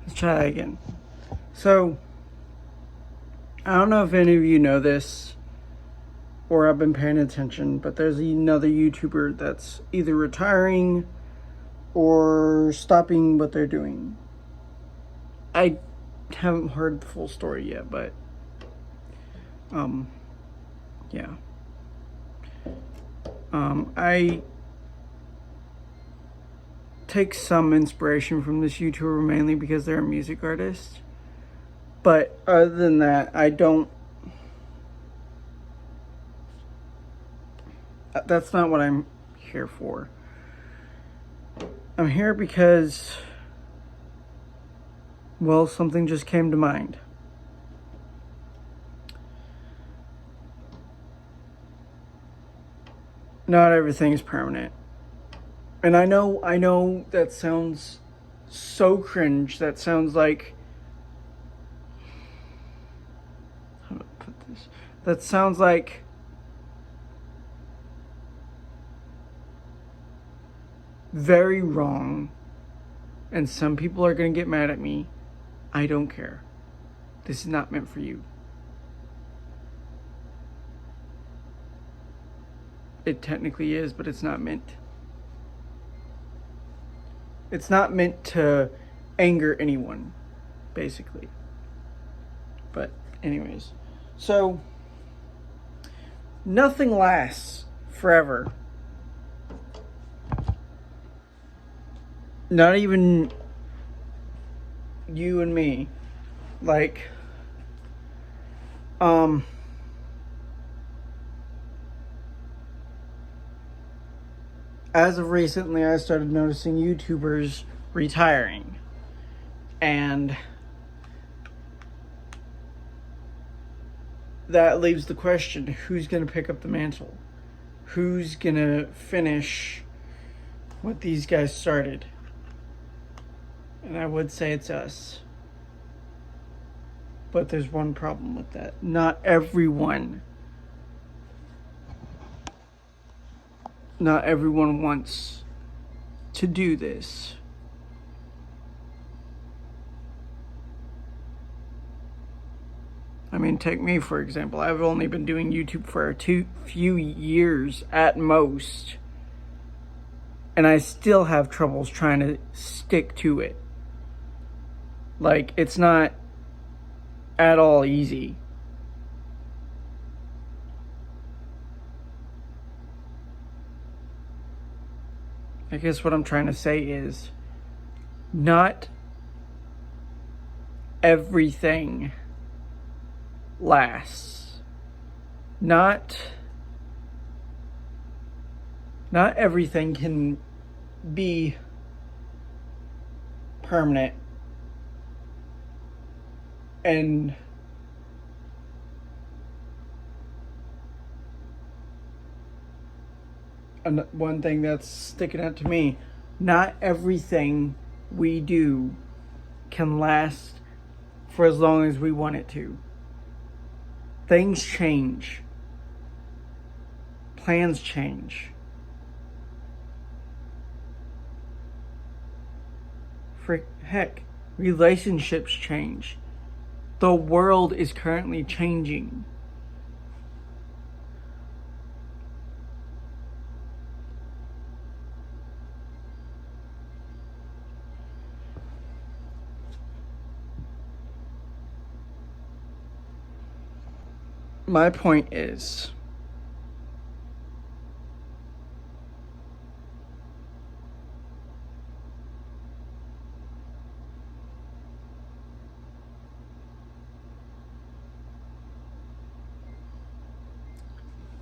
Let's try that again. So, I don't know if any of you know this or have been paying attention, but there's another YouTuber that's either retiring or stopping what they're doing. I haven't heard the full story yet, but yeah. I take some inspiration from this YouTuber mainly because they're a music artist. But other than that, I don't. That's not what I'm here for. I'm here because, well, something just came to mind. Not everything is permanent. And I know that sounds so cringe. That sounds like, how do I put this? That sounds like very wrong. And some people are going to get mad at me. I don't care. This is not meant for you. It technically is, but it's not meant. It's not meant to anger anyone, basically. But anyways, so nothing lasts forever. Not even you and me. Like, as of recently, I started noticing YouTubers retiring. And that leaves the question, who's going to pick up the mantle? Who's going to finish what these guys started? And I would say it's us. But there's one problem with that. Not everyone wants to do this. I mean, take me for example. I've only been doing YouTube for a few years at most. And I still have troubles trying to stick to it. Like, it's not at all easy. I guess what I'm trying to say is, not everything lasts. Not everything can be permanent. And one thing that's sticking out to me, not everything we do can last for as long as we want it to. Things change. Plans change. Heck, relationships change. The world is currently changing. My point is,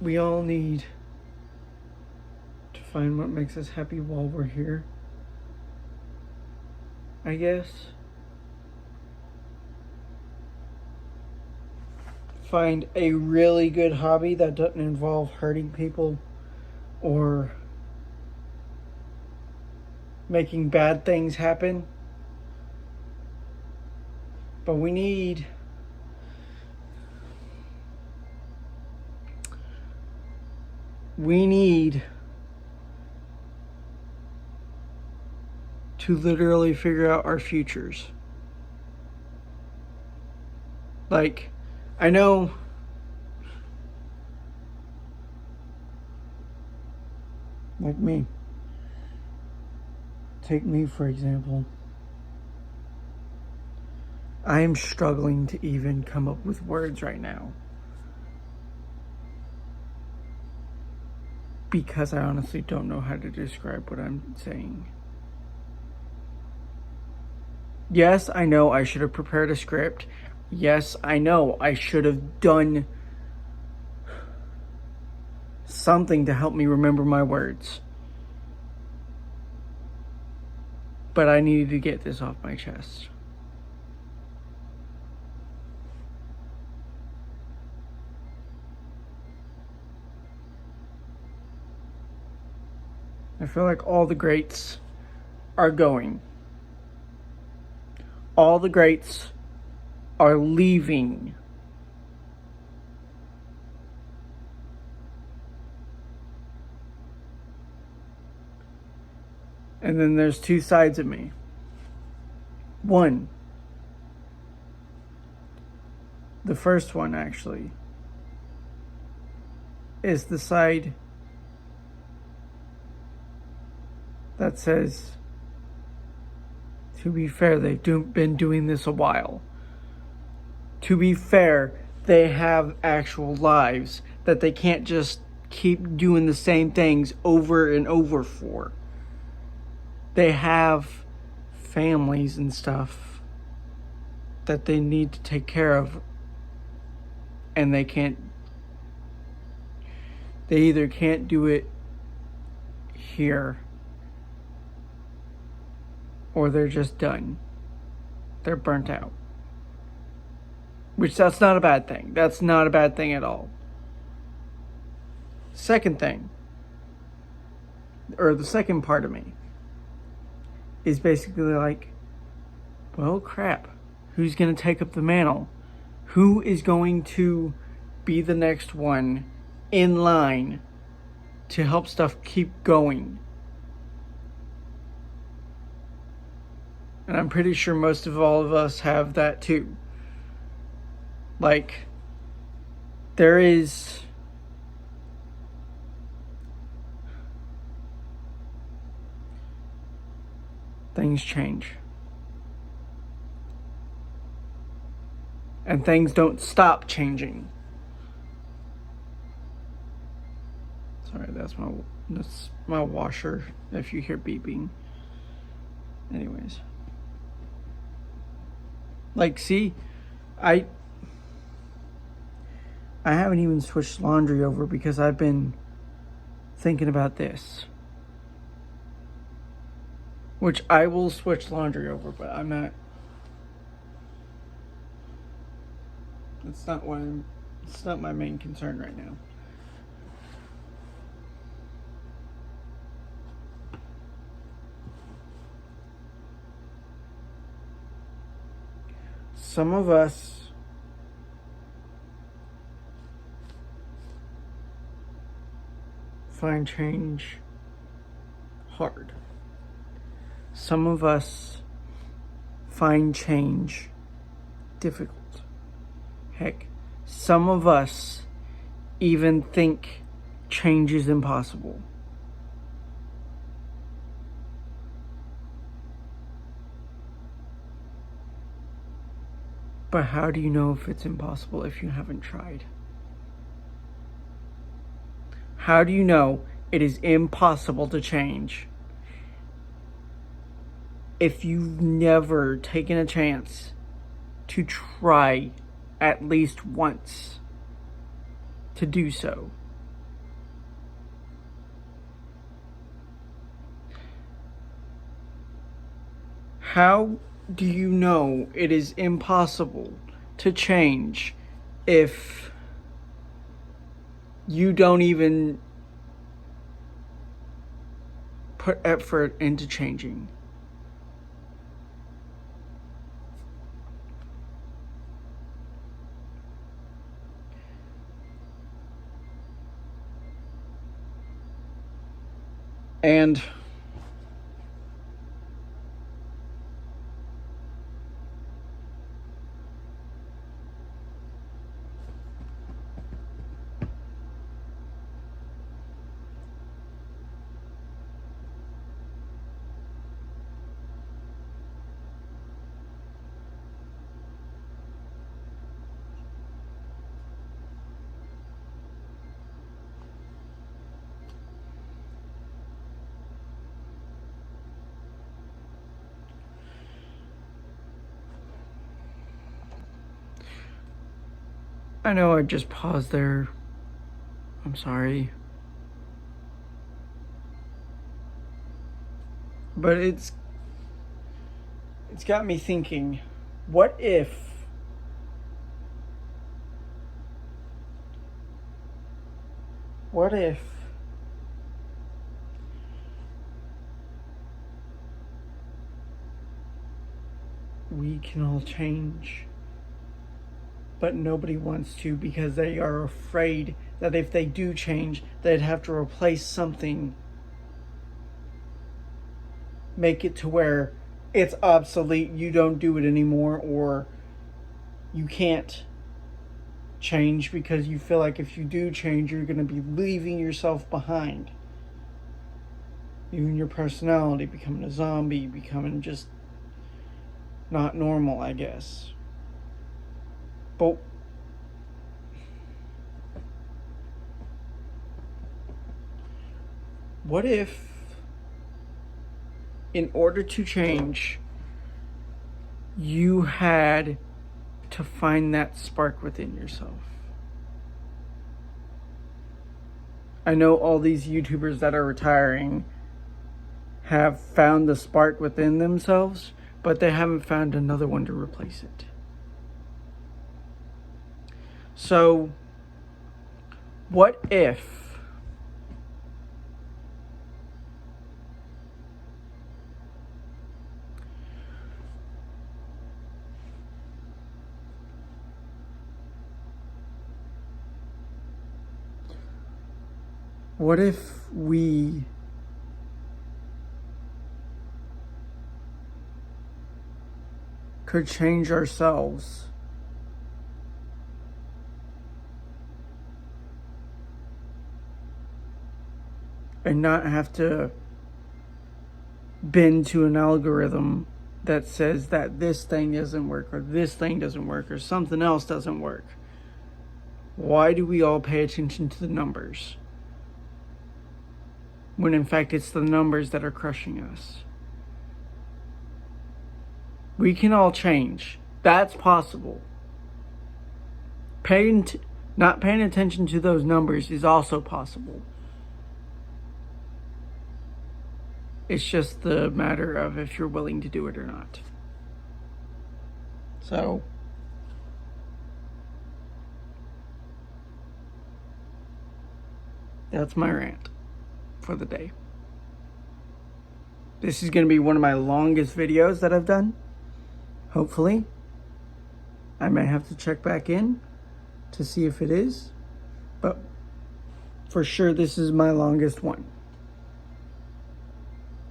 we all need to find what makes us happy while we're here, I guess. Find a really good hobby that doesn't involve hurting people or making bad things happen. But we need to literally figure out our futures. Like, I know like me. Take me, for example. I am struggling to even come up with words right now. Because I honestly don't know how to describe what I'm saying. Yes, I know I should have prepared a script. Yes, I know I should have done something to help me remember my words. But I needed to get this off my chest. I feel like all the greats are going. All the greats are leaving. And then there's two sides of me. One, the first one actually, is the side that says, to be fair, they've been doing this a while. To be fair, they have actual lives that they can't just keep doing the same things over and over for. They have families and stuff that they need to take care of, and they either can't do it here, or they're just done. They're burnt out. Which, that's not a bad thing. That's not a bad thing at all. Second thing, or the second part of me, is basically like, well, crap. Who's going to take up the mantle? Who is going to be the next one in line to help stuff keep going? And I'm pretty sure most of all of us have that too. Like, there is things change. And things don't stop changing. Sorry, that's my washer, if you hear beeping. Anyways. Like, see, I haven't even switched laundry over because I've been thinking about this. Which I will switch laundry over, but I'm not. It's not my main concern right now. Some of us find change hard. Some of us find change difficult. Heck, some of us even think change is impossible. But how do you know if it's impossible if you haven't tried? How do you know it is impossible to change if you've never taken a chance to try at least once to do so? How do you know it is impossible to change if you don't even put effort into changing? And I know I just paused there. I'm sorry. But it's got me thinking, what if we can all change, but nobody wants to because they are afraid that if they do change, they'd have to replace something, make it to where it's obsolete, you don't do it anymore, or you can't change because you feel like if you do change, you're going to be leaving yourself behind. Even your personality, becoming a zombie, becoming just not normal, I guess. But what if, in order to change, you had to find that spark within yourself? I know all these YouTubers that are retiring have found the spark within themselves, but they haven't found another one to replace it. So, what if we could change ourselves and not have to bend to an algorithm that says that this thing doesn't work, or this thing doesn't work, or something else doesn't work? Why do we all pay attention to the numbers, when in fact it's the numbers that are crushing us? We can all change. That's possible. Not paying attention to those numbers is also possible. It's just the matter of if you're willing to do it or not. So, that's my rant for the day. This is going to be one of my longest videos that I've done. Hopefully. I may have to check back in to see if it is. But for sure, this is my longest one.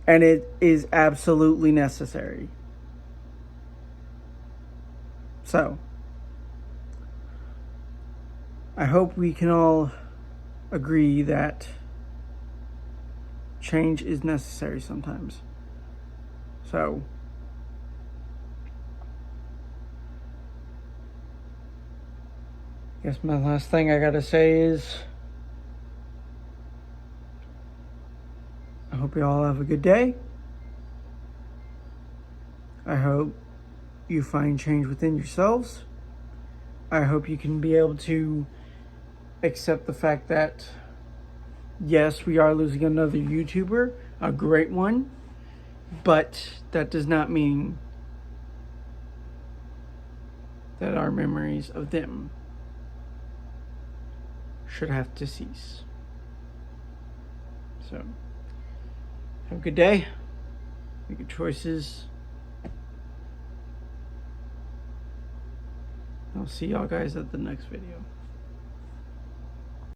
And it is absolutely necessary. So, I hope we can all agree that change is necessary sometimes. So, I guess my last thing I gotta say is, I hope you all have a good day. I hope you find change within yourselves. I hope you can be able to accept the fact that, yes, we are losing another YouTuber, a great one, but that does not mean that our memories of them should have to cease. So, have a good day. Make good choices. I'll see y'all guys at the next video.